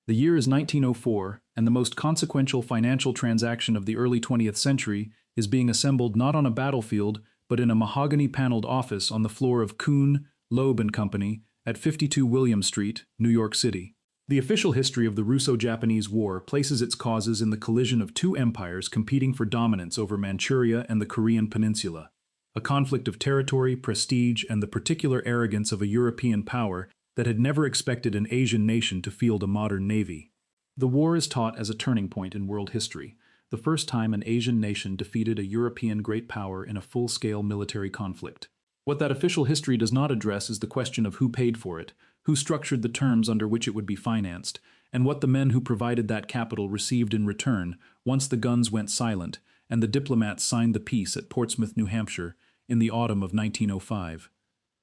The year is 1904, and the most consequential financial transaction of the early 20th century is being assembled not on a battlefield, but in a mahogany-paneled office on the floor of Kuhn, Loeb and Company at 52 William Street, New York City. The official history of the Russo-Japanese War places its causes in the collision of two empires competing for dominance over Manchuria and the Korean Peninsula, a conflict of territory, prestige, and the particular arrogance of a European power that had never expected an Asian nation to field a modern navy. The war is taught as a turning point in world history, the first time an Asian nation defeated a European great power in a full-scale military conflict. What that official history does not address is the question of who paid for it, who structured the terms under which it would be financed, and what the men who provided that capital received in return once the guns went silent and the diplomats signed the peace at Portsmouth, New Hampshire, in the autumn of 1905.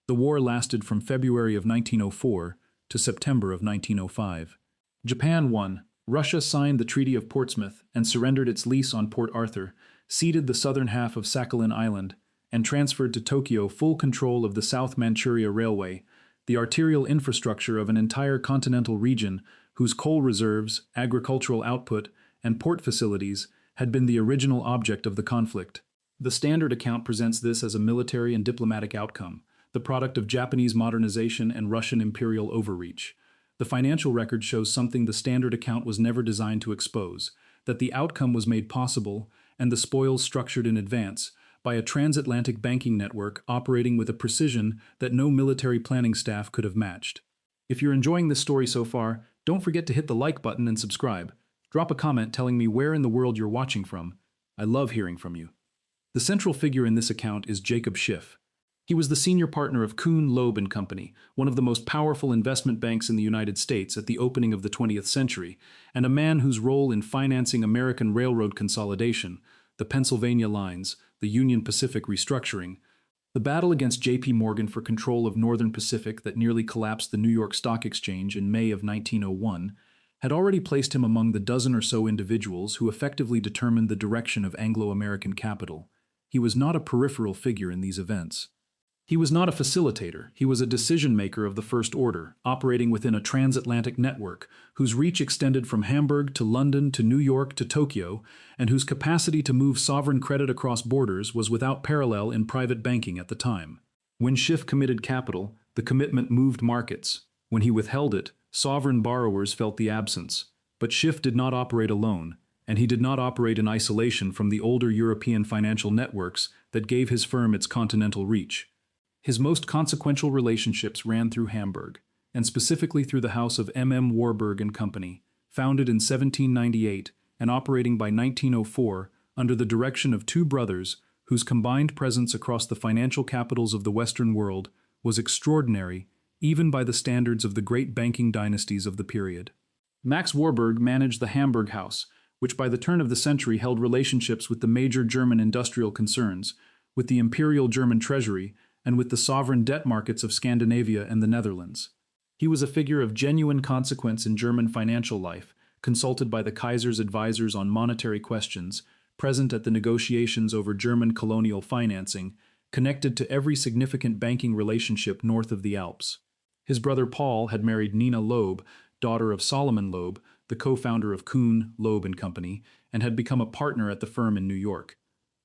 The war lasted from February of 1904 to September of 1905. Japan won. Russia signed the Treaty of Portsmouth and surrendered its lease on Port Arthur, ceded the southern half of Sakhalin Island, and transferred to Tokyo full control of the South Manchuria Railway, the arterial infrastructure of an entire continental region whose coal reserves, agricultural output, and port facilities had been the original object of the conflict. The standard account presents this as a military and diplomatic outcome, the product of Japanese modernization and Russian imperial overreach. The financial record shows something the standard account was never designed to expose, that the outcome was made possible and the spoils structured in advance by a transatlantic banking network operating with a precision that no military planning staff could have matched. If you're enjoying this story so far, don't forget to hit the like button and subscribe. Drop a comment telling me where in the world you're watching from. I love hearing from you. The central figure in this account is Jacob Schiff. He was the senior partner of Kuhn, Loeb and Company, one of the most powerful investment banks in the United States at the opening of the 20th century, and a man whose role in financing American railroad consolidation, the Pennsylvania lines, the Union Pacific restructuring, the battle against J.P. Morgan for control of Northern Pacific that nearly collapsed the New York Stock Exchange in May of 1901, had already placed him among the dozen or so individuals who effectively determined the direction of Anglo-American capital. He was not a peripheral figure in these events. He was not a facilitator, he was a decision-maker of the first order, operating within a transatlantic network, whose reach extended from Hamburg to London to New York to Tokyo, and whose capacity to move sovereign credit across borders was without parallel in private banking at the time. When Schiff committed capital, the commitment moved markets. When he withheld it, sovereign borrowers felt the absence. But Schiff did not operate alone, and he did not operate in isolation from the older European financial networks that gave his firm its continental reach. His most consequential relationships ran through Hamburg, and specifically through the house of Warburg and Company, founded in 1798 and operating by 1904 under the direction of two brothers whose combined presence across the financial capitals of the Western world was extraordinary even by the standards of the great banking dynasties of the period. Max Warburg managed the Hamburg house, which by the turn of the century held relationships with the major German industrial concerns, with the Imperial German Treasury, and with the sovereign debt markets of Scandinavia and the Netherlands. He was a figure of genuine consequence in German financial life, consulted by the Kaiser's advisors on monetary questions, present at the negotiations over German colonial financing, connected to every significant banking relationship north of the Alps. His brother Paul had married Nina Loeb, daughter of Solomon Loeb, the co-founder of Kuhn, Loeb and Company, and had become a partner at the firm in New York.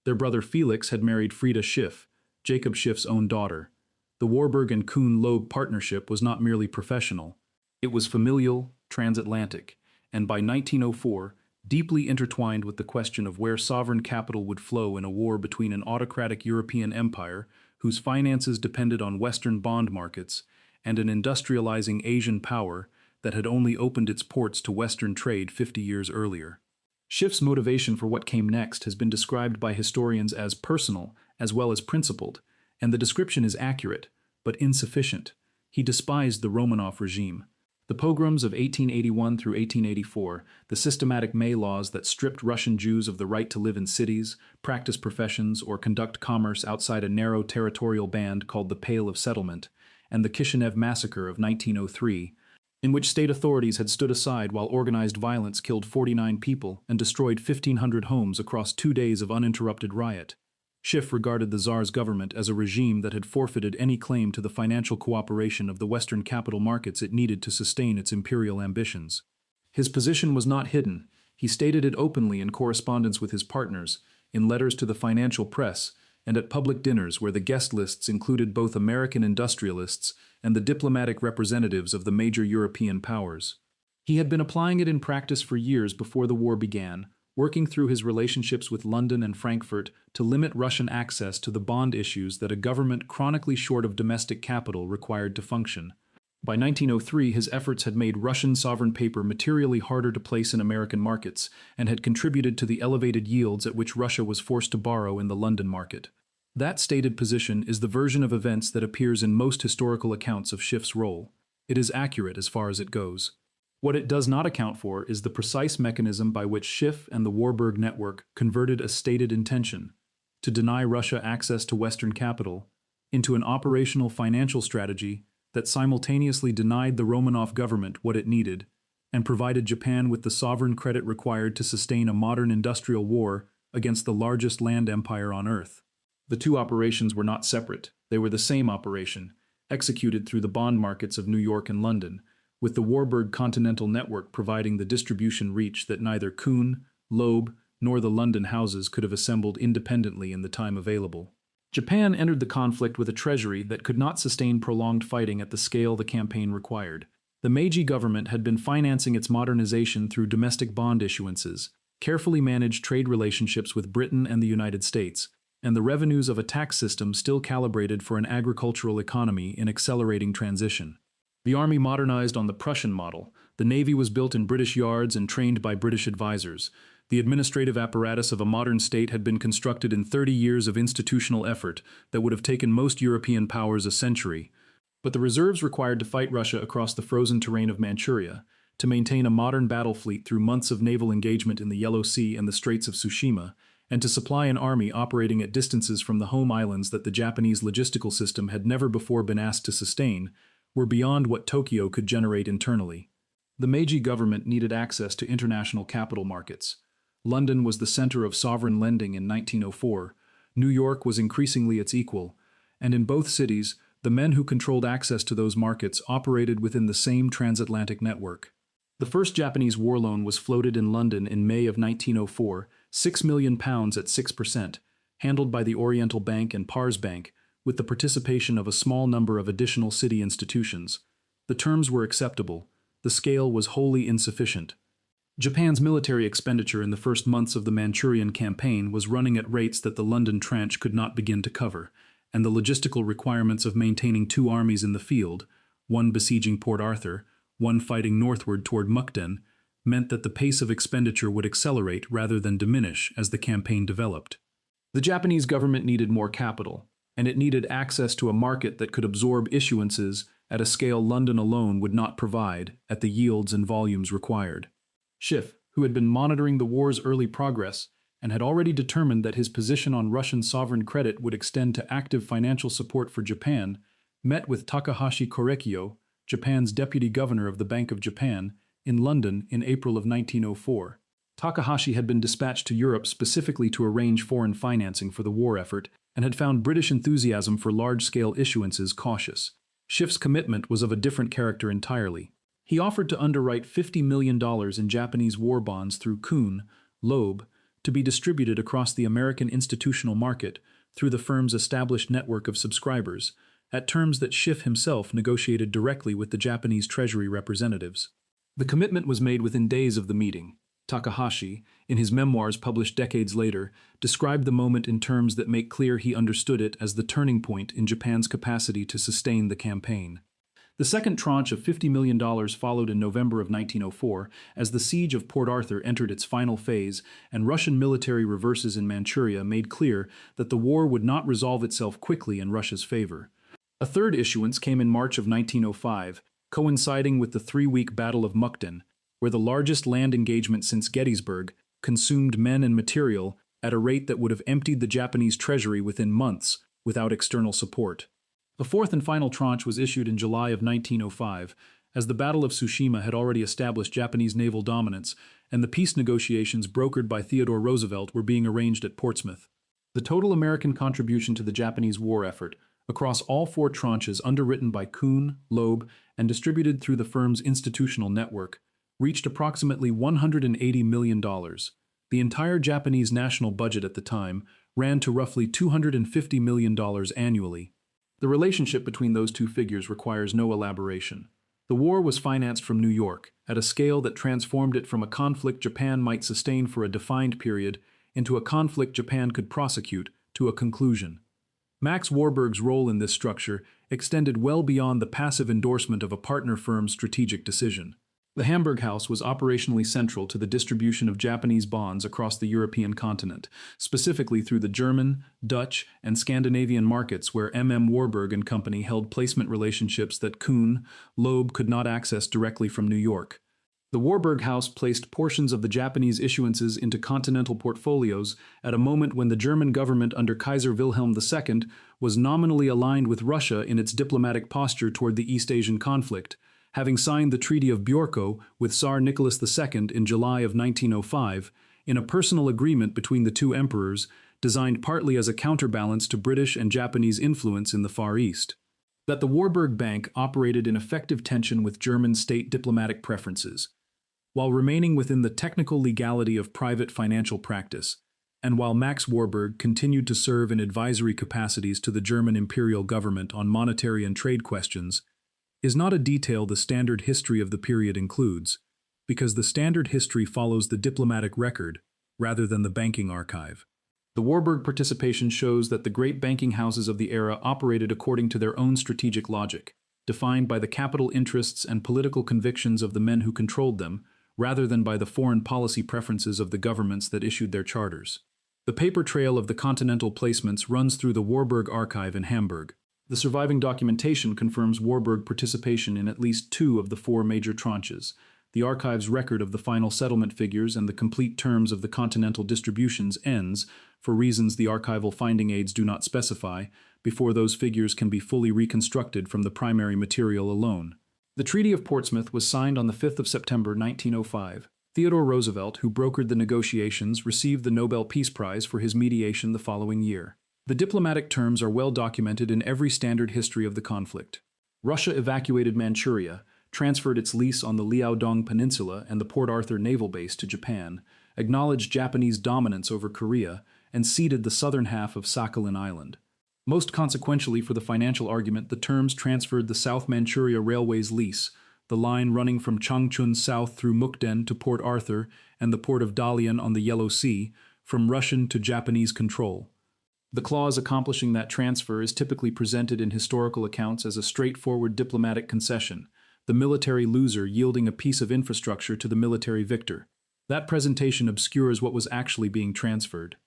Their brother Felix had married Frieda Schiff, Jacob Schiff's own daughter. The Warburg and Kuhn-Loeb partnership was not merely professional. It was familial, transatlantic, and by 1904, deeply intertwined with the question of where sovereign capital would flow in a war between an autocratic European empire whose finances depended on Western bond markets and an industrializing Asian power that had only opened its ports to Western trade 50 years earlier. Schiff's motivation for what came next has been described by historians as personal as well as principled, and the description is accurate, but insufficient. He despised the Romanov regime. The pogroms of 1881 through 1884, the systematic May laws that stripped Russian Jews of the right to live in cities, practice professions, or conduct commerce outside a narrow territorial band called the Pale of Settlement, and the Kishinev massacre of 1903, in which state authorities had stood aside while organized violence killed 49 people and destroyed 1,500 homes across 2 days of uninterrupted riot. Schiff regarded the Tsar's government as a regime that had forfeited any claim to the financial cooperation of the Western capital markets it needed to sustain its imperial ambitions. His position was not hidden. He stated it openly in correspondence with his partners, in letters to the financial press, and at public dinners where the guest lists included both American industrialists and the diplomatic representatives of the major European powers. He had been applying it in practice for years before the war began, working through his relationships with London and Frankfurt to limit Russian access to the bond issues that a government chronically short of domestic capital required to function. By 1903, his efforts had made Russian sovereign paper materially harder to place in American markets and had contributed to the elevated yields at which Russia was forced to borrow in the London market. That stated position is the version of events that appears in most historical accounts of Schiff's role. It is accurate as far as it goes. What it does not account for is the precise mechanism by which Schiff and the Warburg network converted a stated intention to deny Russia access to Western capital into an operational financial strategy that simultaneously denied the Romanov government what it needed and provided Japan with the sovereign credit required to sustain a modern industrial war against the largest land empire on Earth. The two operations were not separate. They were the same operation, executed through the bond markets of New York and London, with the Warburg Continental network providing the distribution reach that neither Kuhn, Loeb, nor the London houses could have assembled independently in the time available. Japan entered the conflict with a treasury that could not sustain prolonged fighting at the scale the campaign required. The Meiji government had been financing its modernization through domestic bond issuances, carefully managed trade relationships with Britain and the United States, and the revenues of a tax system still calibrated for an agricultural economy in accelerating transition. The army modernized on the Prussian model. The navy was built in British yards and trained by British advisors. The administrative apparatus of a modern state had been constructed in 30 years of institutional effort that would have taken most European powers a century. But the reserves required to fight Russia across the frozen terrain of Manchuria, to maintain a modern battle fleet through months of naval engagement in the Yellow Sea and the Straits of Tsushima, and to supply an army operating at distances from the home islands that the Japanese logistical system had never before been asked to sustain, were beyond what Tokyo could generate internally. The Meiji government needed access to international capital markets. London was the center of sovereign lending in 1904, New York was increasingly its equal, and in both cities, the men who controlled access to those markets operated within the same transatlantic network. The first Japanese war loan was floated in London in May of 1904, £6 million at 6%, handled by the Oriental Bank and Pars Bank, with the participation of a small number of additional city institutions. The terms were acceptable. The scale was wholly insufficient. Japan's military expenditure in the first months of the Manchurian campaign was running at rates that the London Trench could not begin to cover, and the logistical requirements of maintaining two armies in the field, one besieging Port Arthur, one fighting northward toward Mukden, meant that the pace of expenditure would accelerate rather than diminish as the campaign developed. The Japanese government needed more capital, and it needed access to a market that could absorb issuances at a scale London alone would not provide at the yields and volumes required. Schiff, who had been monitoring the war's early progress and had already determined that his position on Russian sovereign credit would extend to active financial support for Japan, met with Takahashi Korekiyo, Japan's deputy governor of the Bank of Japan, in London in April of 1904. Takahashi had been dispatched to Europe specifically to arrange foreign financing for the war effort and had found British enthusiasm for large-scale issuances cautious. Schiff's commitment was of a different character entirely. He offered to underwrite $50 million in Japanese war bonds through Kuhn, Loeb, to be distributed across the American institutional market through the firm's established network of subscribers, at terms that Schiff himself negotiated directly with the Japanese Treasury representatives. The commitment was made within days of the meeting. Takahashi, in his memoirs published decades later, described the moment in terms that make clear he understood it as the turning point in Japan's capacity to sustain the campaign. The second tranche of $50 million followed in November of 1904 as the siege of Port Arthur entered its final phase and Russian military reverses in Manchuria made clear that the war would not resolve itself quickly in Russia's favor. A third issuance came in March of 1905, coinciding with the three-week Battle of Mukden, where the largest land engagement since Gettysburg consumed men and material at a rate that would have emptied the Japanese treasury within months without external support. A fourth and final tranche was issued in July of 1905, as the Battle of Tsushima had already established Japanese naval dominance, and the peace negotiations brokered by Theodore Roosevelt were being arranged at Portsmouth. The total American contribution to the Japanese war effort, across all four tranches underwritten by Kuhn, Loeb, and distributed through the firm's institutional network, reached approximately $180 million. The entire Japanese national budget at the time ran to roughly $250 million annually. The relationship between those two figures requires no elaboration. The war was financed from New York, at a scale that transformed it from a conflict Japan might sustain for a defined period into a conflict Japan could prosecute to a conclusion. Max Warburg's role in this structure extended well beyond the passive endorsement of a partner firm's strategic decision. The Hamburg House was operationally central to the distribution of Japanese bonds across the European continent, specifically through the German, Dutch, and Scandinavian markets where Warburg and Company held placement relationships that Kuhn, Loeb could not access directly from New York. The Warburg House placed portions of the Japanese issuances into continental portfolios at a moment when the German government under Kaiser Wilhelm II was nominally aligned with Russia in its diplomatic posture toward the East Asian conflict, having signed the Treaty of Portsmouth with Tsar Nicholas II in July of 1905, in a personal agreement between the two emperors, designed partly as a counterbalance to British and Japanese influence in the Far East. That the Warburg Bank operated in effective tension with German state diplomatic preferences, while remaining within the technical legality of private financial practice, and while Max Warburg continued to serve in advisory capacities to the German imperial government on monetary and trade questions, is not a detail the standard history of the period includes, because the standard history follows the diplomatic record rather than the banking archive. The Warburg participation shows that the great banking houses of the era operated according to their own strategic logic, defined by the capital interests and political convictions of the men who controlled them, rather than by the foreign policy preferences of the governments that issued their charters. The paper trail of the Continental placements runs through the Warburg archive in Hamburg. The surviving documentation confirms Warburg participation in at least 2 of the 4 major tranches. The archive's record of the final settlement figures and the complete terms of the Continental distributions ends, for reasons the archival finding aids do not specify, before those figures can be fully reconstructed from the primary material alone. The Treaty of Portsmouth was signed on the 5th of September 1905. Theodore Roosevelt, who brokered the negotiations, received the Nobel Peace Prize for his mediation the following year. The diplomatic terms are well documented in every standard history of the conflict. Russia evacuated Manchuria, transferred its lease on the Liaodong Peninsula and the Port Arthur naval base to Japan, acknowledged Japanese dominance over Korea, and ceded the southern half of Sakhalin Island. Most consequentially for the financial argument, the terms transferred the South Manchuria Railway's lease, the line running from Changchun south through Mukden to Port Arthur and the port of Dalian on the Yellow Sea, from Russian to Japanese control. The clause accomplishing that transfer is typically presented in historical accounts as a straightforward diplomatic concession, the military loser yielding a piece of infrastructure to the military victor. That presentation obscures what was actually being transferred.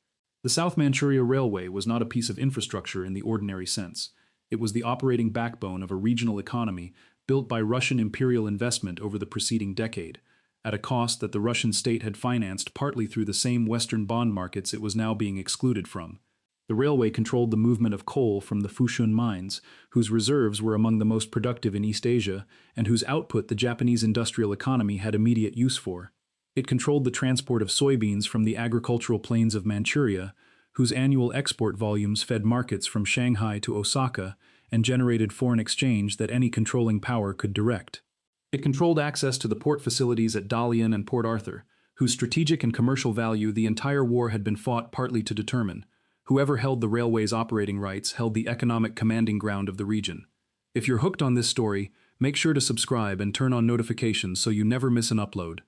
The South Manchuria Railway was not a piece of infrastructure in the ordinary sense. It was the operating backbone of a regional economy built by Russian imperial investment over the preceding decade, at a cost that the Russian state had financed partly through the same Western bond markets it was now being excluded from. The railway controlled the movement of coal from the Fushun mines, whose reserves were among the most productive in East Asia and whose output the Japanese industrial economy had immediate use for. It controlled the transport of soybeans from the agricultural plains of Manchuria, whose annual export volumes fed markets from Shanghai to Osaka and generated foreign exchange that any controlling power could direct. It controlled access to the port facilities at Dalian and Port Arthur, whose strategic and commercial value the entire war had been fought partly to determine. Whoever held the railway's operating rights held the economic commanding ground of the region. If you're hooked on this story, make sure to subscribe and turn on notifications so you never miss an upload.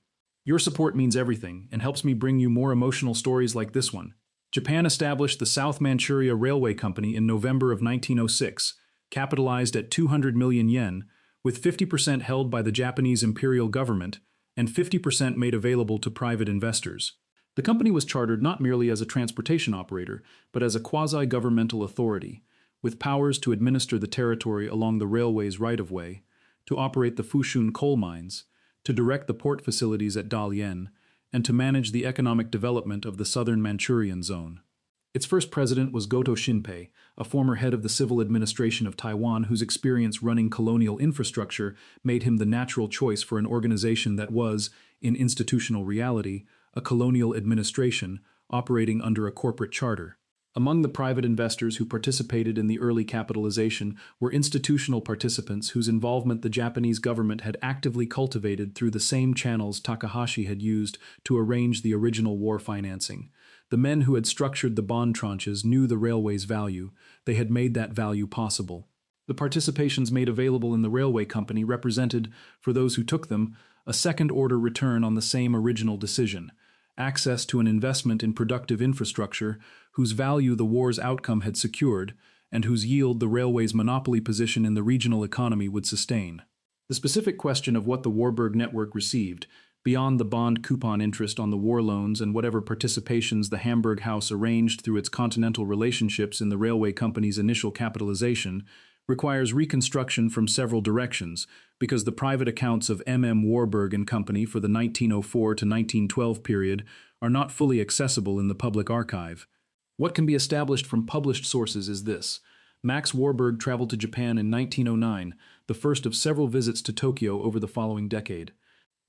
Your support means everything and helps me bring you more emotional stories like this one. Japan established the South Manchuria Railway Company in November of 1906, capitalized at 200 million yen, with 50% held by the Japanese imperial government and 50% made available to private investors. The company was chartered not merely as a transportation operator, but as a quasi-governmental authority, with powers to administer the territory along the railway's right-of-way, to operate the Fushun coal mines, to direct the port facilities at Dalian, and to manage the economic development of the southern Manchurian zone. Its first president was Goto Shinpei, a former head of the civil administration of Taiwan whose experience running colonial infrastructure made him the natural choice for an organization that was, in institutional reality, a colonial administration operating under a corporate charter. Among the private investors who participated in the early capitalization were institutional participants whose involvement the Japanese government had actively cultivated through the same channels Takahashi had used to arrange the original war financing. The men who had structured the bond tranches knew the railway's value. They had made that value possible. The participations made available in the railway company represented, for those who took them, a second-order return on the same original decision, access to an investment in productive infrastructure whose value the war's outcome had secured and whose yield the railway's monopoly position in the regional economy would sustain. The specific question of what the Warburg network received, beyond the bond coupon interest on the war loans and whatever participations the Hamburg House arranged through its continental relationships in the railway company's initial capitalization, requires reconstruction from several directions, because the private accounts of Warburg and Company for the 1904 to 1912 period are not fully accessible in the public archive. What can be established from published sources is this. Max Warburg traveled to Japan in 1909, the first of several visits to Tokyo over the following decade.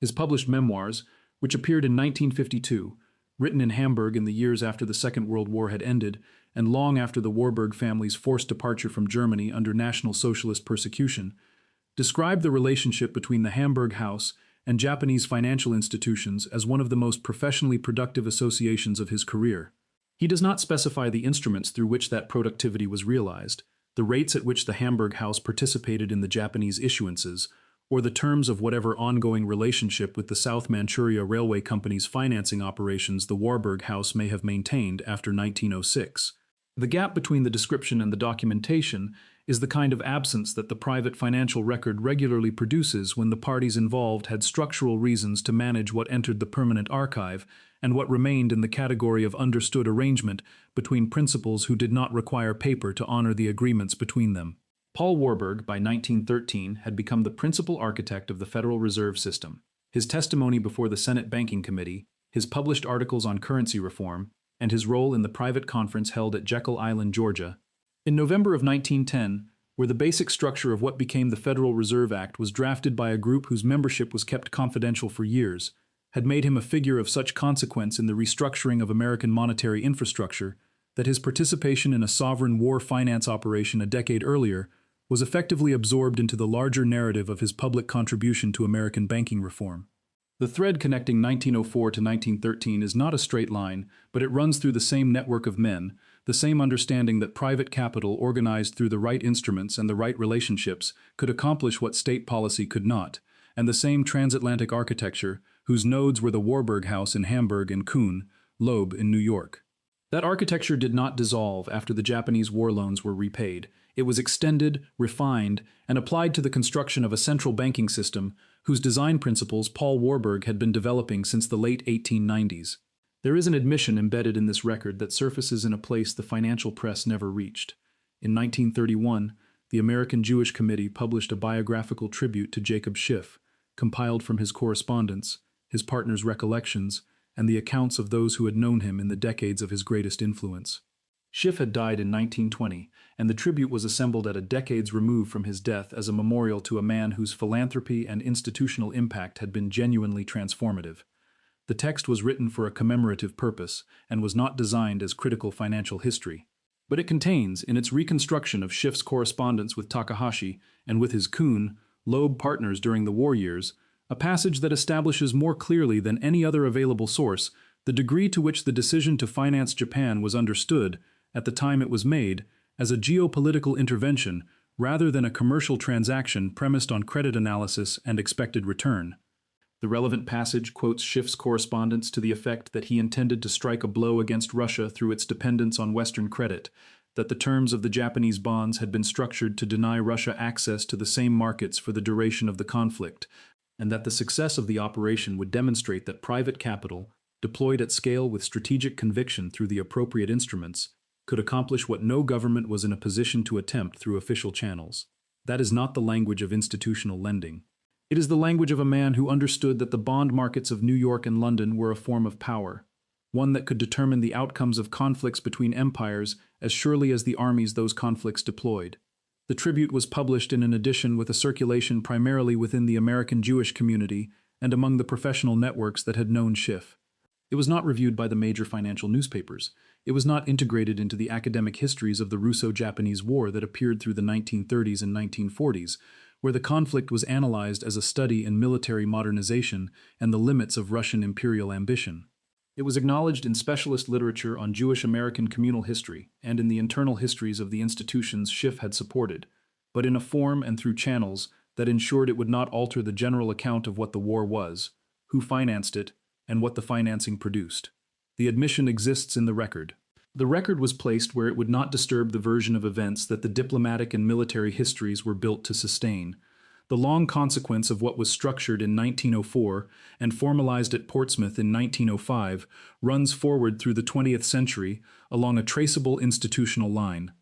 His published memoirs, which appeared in 1952, written in Hamburg in the years after the Second World War had ended, and long after the Warburg family's forced departure from Germany under National Socialist persecution, described the relationship between the Hamburg House and Japanese financial institutions as one of the most professionally productive associations of his career. He does not specify the instruments through which that productivity was realized, the rates at which the Hamburg House participated in the Japanese issuances, or the terms of whatever ongoing relationship with the South Manchuria Railway Company's financing operations the Warburg House may have maintained after 1906. The gap between the description and the documentation is the kind of absence that the private financial record regularly produces when the parties involved had structural reasons to manage what entered the permanent archive and what remained in the category of understood arrangement between principals who did not require paper to honor the agreements between them. Paul Warburg, by 1913, had become the principal architect of the Federal Reserve System. His testimony before the Senate Banking Committee, his published articles on currency reform, and his role in the private conference held at Jekyll Island, Georgia, in November of 1910, where the basic structure of what became the Federal Reserve Act was drafted by a group whose membership was kept confidential for years, had made him a figure of such consequence in the restructuring of American monetary infrastructure that his participation in a sovereign war finance operation a decade earlier was effectively absorbed into the larger narrative of his public contribution to American banking reform. The thread connecting 1904 to 1913 is not a straight line, but it runs through the same network of men, the same understanding that private capital organized through the right instruments and the right relationships could accomplish what state policy could not, and the same transatlantic architecture whose nodes were the Warburg House in Hamburg and Kuhn, Loeb in New York. That architecture did not dissolve after the Japanese war loans were repaid. It was extended, refined, and applied to the construction of a central banking system whose design principles Paul Warburg had been developing since the late 1890s. There is an admission embedded in this record that surfaces in a place the financial press never reached. In 1931, the American Jewish Committee published a biographical tribute to Jacob Schiff, compiled from his correspondence, his partner's recollections, and the accounts of those who had known him in the decades of his greatest influence. Schiff had died in 1920, and the tribute was assembled at a decade's remove from his death as a memorial to a man whose philanthropy and institutional impact had been genuinely transformative. The text was written for a commemorative purpose and was not designed as critical financial history. But it contains, in its reconstruction of Schiff's correspondence with Takahashi and with his Kuhn, Loeb partners during the war years, a passage that establishes more clearly than any other available source the degree to which the decision to finance Japan was understood, at the time it was made, as a geopolitical intervention rather than a commercial transaction premised on credit analysis and expected return. The relevant passage quotes Schiff's correspondence to the effect that he intended to strike a blow against Russia through its dependence on Western credit, that the terms of the Japanese bonds had been structured to deny Russia access to the same markets for the duration of the conflict, and that the success of the operation would demonstrate that private capital, deployed at scale with strategic conviction through the appropriate instruments, could accomplish what no government was in a position to attempt through official channels. That is not the language of institutional lending. It is the language of a man who understood that the bond markets of New York and London were a form of power, one that could determine the outcomes of conflicts between empires as surely as the armies those conflicts deployed. The tribute was published in an edition with a circulation primarily within the American Jewish community and among the professional networks that had known Schiff. It was not reviewed by the major financial newspapers. It was not integrated into the academic histories of the Russo-Japanese War that appeared through the 1930s and 1940s, where the conflict was analyzed as a study in military modernization and the limits of Russian imperial ambition. It was acknowledged in specialist literature on Jewish American communal history and in the internal histories of the institutions Schiff had supported, but in a form and through channels that ensured it would not alter the general account of what the war was, who financed it, and what the financing produced. The admission exists in the record. The record was placed where it would not disturb the version of events that the diplomatic and military histories were built to sustain. The long consequence of what was structured in 1904 and formalized at Portsmouth in 1905 runs forward through the 20th century along a traceable institutional line.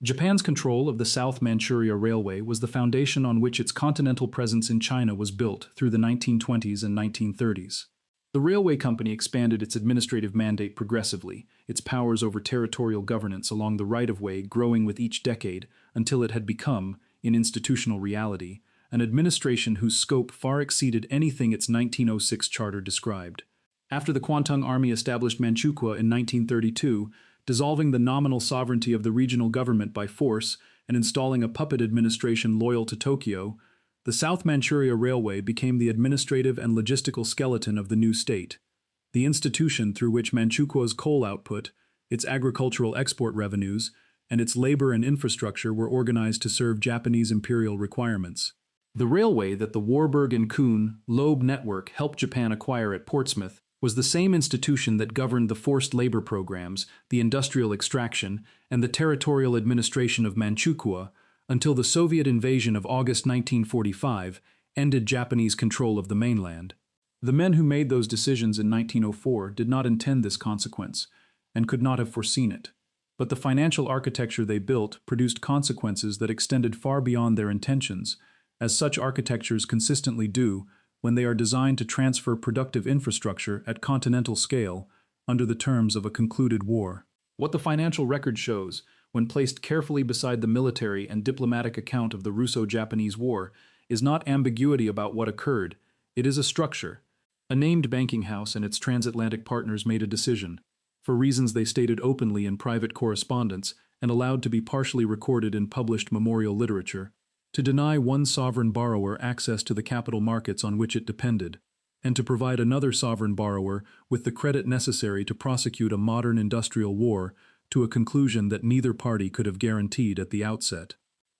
Japan's control of the South Manchuria Railway was the foundation on which its continental presence in China was built through the 1920s and 1930s. The railway company expanded its administrative mandate progressively, its powers over territorial governance along the right-of-way growing with each decade until it had become, in institutional reality, an administration whose scope far exceeded anything its 1906 charter described. After the Kwantung Army established Manchukuo in 1932, dissolving the nominal sovereignty of the regional government by force and installing a puppet administration loyal to Tokyo, the South Manchuria Railway became the administrative and logistical skeleton of the new state, the institution through which Manchukuo's coal output, its agricultural export revenues, and its labor and infrastructure were organized to serve Japanese imperial requirements. The railway that the Warburg and Kuhn Loeb network helped Japan acquire at Portsmouth was the same institution that governed the forced labor programs, the industrial extraction, and the territorial administration of Manchukuo until the Soviet invasion of August 1945 ended Japanese control of the mainland. The men who made those decisions in 1904 did not intend this consequence, and could not have foreseen it. But the financial architecture they built produced consequences that extended far beyond their intentions, as such architectures consistently do when they are designed to transfer productive infrastructure at continental scale under the terms of a concluded war. What the financial record shows, when placed carefully beside the military and diplomatic account of the Russo-Japanese War, is not ambiguity about what occurred, it is a structure. A named banking house and its transatlantic partners made a decision, for reasons they stated openly in private correspondence and allowed to be partially recorded in published memorial literature, to deny one sovereign borrower access to the capital markets on which it depended, and to provide another sovereign borrower with the credit necessary to prosecute a modern industrial war to a conclusion that neither party could have guaranteed at the outset.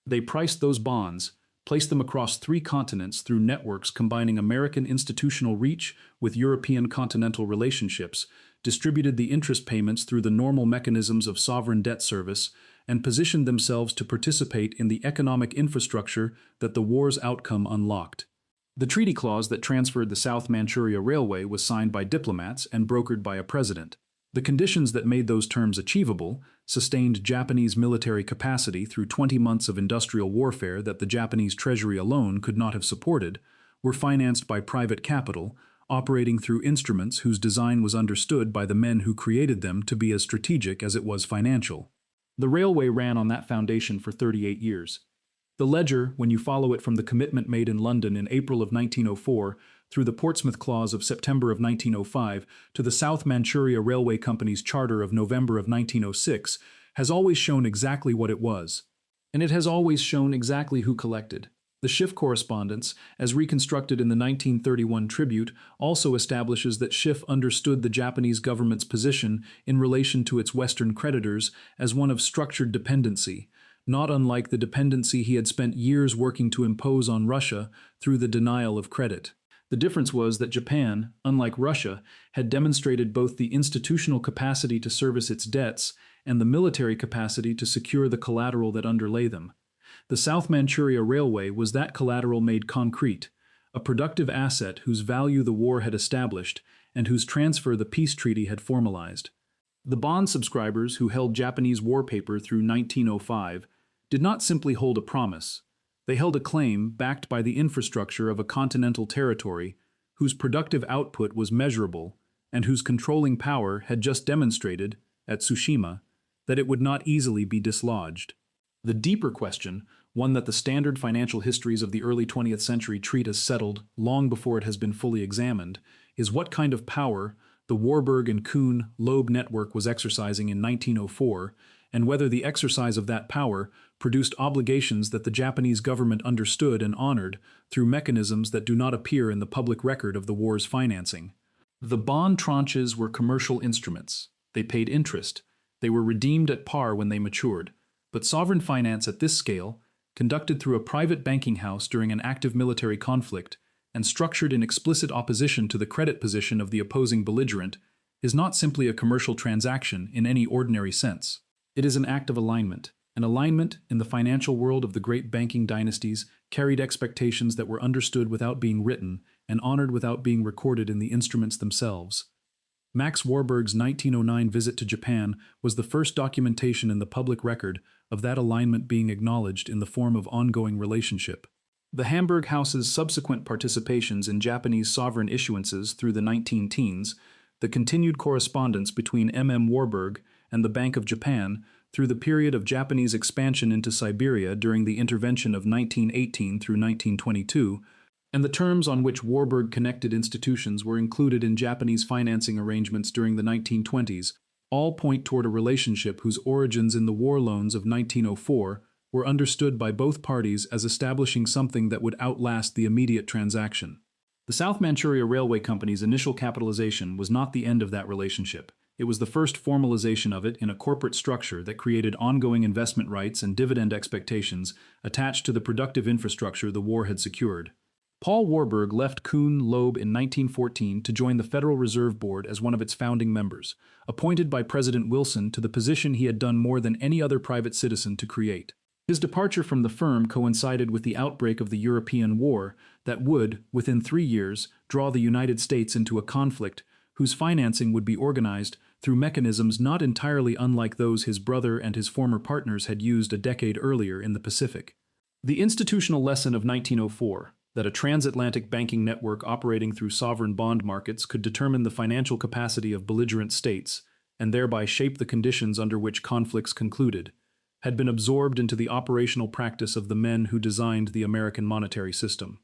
They priced those bonds, placed them across 3 continents through networks combining American institutional reach with European continental relationships, distributed the interest payments through the normal mechanisms of sovereign debt service, and positioned themselves to participate in the economic infrastructure that the war's outcome unlocked. The treaty clause that transferred the South Manchuria Railway was signed by diplomats and brokered by a president. The conditions that made those terms achievable, sustained Japanese military capacity through 20 months of industrial warfare that the Japanese treasury alone could not have supported, were financed by private capital, operating through instruments whose design was understood by the men who created them to be as strategic as it was financial. The railway ran on that foundation for 38 years. The ledger, when you follow it from the commitment made in London in April of 1904 through the Portsmouth Clause of September of 1905 to the South Manchuria Railway Company's charter of November of 1906, has always shown exactly what it was. And it has always shown exactly who collected. The Schiff correspondence, as reconstructed in the 1931 Tribute, also establishes that Schiff understood the Japanese government's position in relation to its Western creditors as one of structured dependency, not unlike the dependency he had spent years working to impose on Russia through the denial of credit. The difference was that Japan, unlike Russia, had demonstrated both the institutional capacity to service its debts and the military capacity to secure the collateral that underlay them. The South Manchuria Railway was that collateral made concrete, a productive asset whose value the war had established and whose transfer the peace treaty had formalized. The bond subscribers who held Japanese war paper through 1905 did not simply hold a promise. They held a claim backed by the infrastructure of a continental territory whose productive output was measurable and whose controlling power had just demonstrated, at Tsushima, that it would not easily be dislodged. The deeper question, one that the standard financial histories of the early 20th century treat as settled long before it has been fully examined, is what kind of power the Warburg and Kuhn Loeb network was exercising in 1904, and whether the exercise of that power produced obligations that the Japanese government understood and honored through mechanisms that do not appear in the public record of the war's financing. The bond tranches were commercial instruments. They paid interest. They were redeemed at par when they matured. But sovereign finance at this scale, conducted through a private banking house during an active military conflict, and structured in explicit opposition to the credit position of the opposing belligerent, is not simply a commercial transaction in any ordinary sense. It is an act of alignment. An alignment, in the financial world of the great banking dynasties, carried expectations that were understood without being written and honored without being recorded in the instruments themselves. Max Warburg's 1909 visit to Japan was the first documentation in the public record of that alignment being acknowledged in the form of ongoing relationship. The Hamburg House's subsequent participations in Japanese sovereign issuances through the 19-teens, the continued correspondence between M.M. Warburg and the Bank of Japan through the period of Japanese expansion into Siberia during the intervention of 1918 through 1922, and the terms on which Warburg-connected institutions were included in Japanese financing arrangements during the 1920s, all point toward a relationship whose origins in the war loans of 1904 were understood by both parties as establishing something that would outlast the immediate transaction. The South Manchuria Railway Company's initial capitalization was not the end of that relationship. It was the first formalization of it in a corporate structure that created ongoing investment rights and dividend expectations attached to the productive infrastructure the war had secured. Paul Warburg left Kuhn Loeb in 1914 to join the Federal Reserve Board as one of its founding members, appointed by President Wilson to the position he had done more than any other private citizen to create. His departure from the firm coincided with the outbreak of the European War that would, within 3 years, draw the United States into a conflict whose financing would be organized through mechanisms not entirely unlike those his brother and his former partners had used a decade earlier in the Pacific. The institutional lesson of 1904, that a transatlantic banking network operating through sovereign bond markets could determine the financial capacity of belligerent states, and thereby shape the conditions under which conflicts concluded, had been absorbed into the operational practice of the men who designed the American monetary system.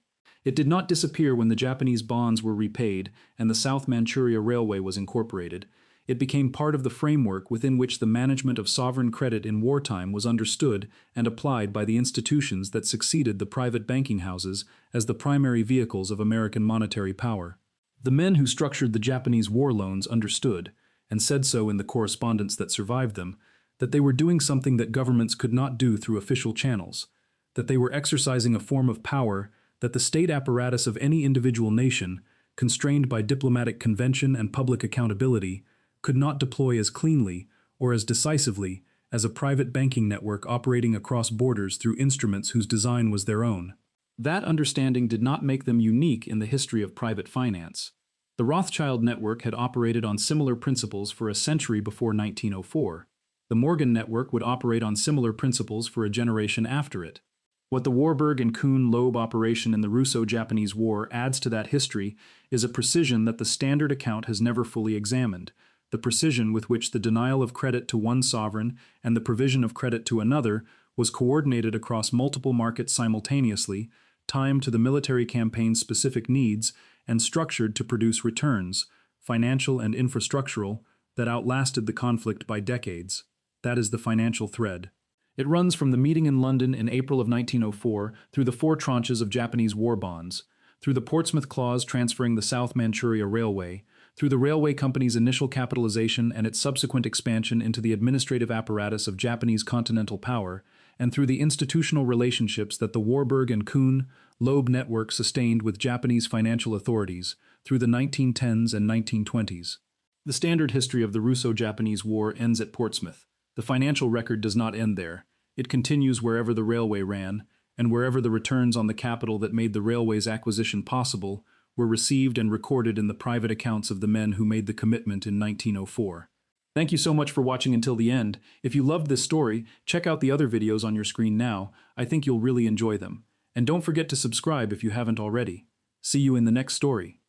It did not disappear when the Japanese bonds were repaid and the South Manchuria Railway was incorporated. It became part of the framework within which the management of sovereign credit in wartime was understood and applied by the institutions that succeeded the private banking houses as the primary vehicles of American monetary power. The men who structured the Japanese war loans understood, and said so in the correspondence that survived them, that they were doing something that governments could not do through official channels, that they were exercising a form of power that the state apparatus of any individual nation, constrained by diplomatic convention and public accountability, could not deploy as cleanly or as decisively as a private banking network operating across borders through instruments whose design was their own. That understanding did not make them unique in the history of private finance. The Rothschild network had operated on similar principles for a century before 1904. The Morgan network would operate on similar principles for a generation after it. What the Warburg and Kuhn Loeb operation in the Russo-Japanese War adds to that history is a precision that the standard account has never fully examined, the precision with which the denial of credit to one sovereign and the provision of credit to another was coordinated across multiple markets simultaneously, timed to the military campaign's specific needs, and structured to produce returns, financial and infrastructural, that outlasted the conflict by decades. That is the financial thread. It runs from the meeting in London in April of 1904 through the 4 tranches of Japanese war bonds, through the Portsmouth Clause transferring the South Manchuria Railway, through the railway company's initial capitalization and its subsequent expansion into the administrative apparatus of Japanese continental power, and through the institutional relationships that the Warburg and Kuhn Loeb network sustained with Japanese financial authorities through the 1910s and 1920s. The standard history of the Russo-Japanese War ends at Portsmouth. The financial record does not end there. It continues wherever the railway ran, and wherever the returns on the capital that made the railway's acquisition possible were received and recorded in the private accounts of the men who made the commitment in 1904. Thank you so much for watching until the end. If you loved this story, check out the other videos on your screen now. I think you'll really enjoy them. And don't forget to subscribe if you haven't already. See you in the next story.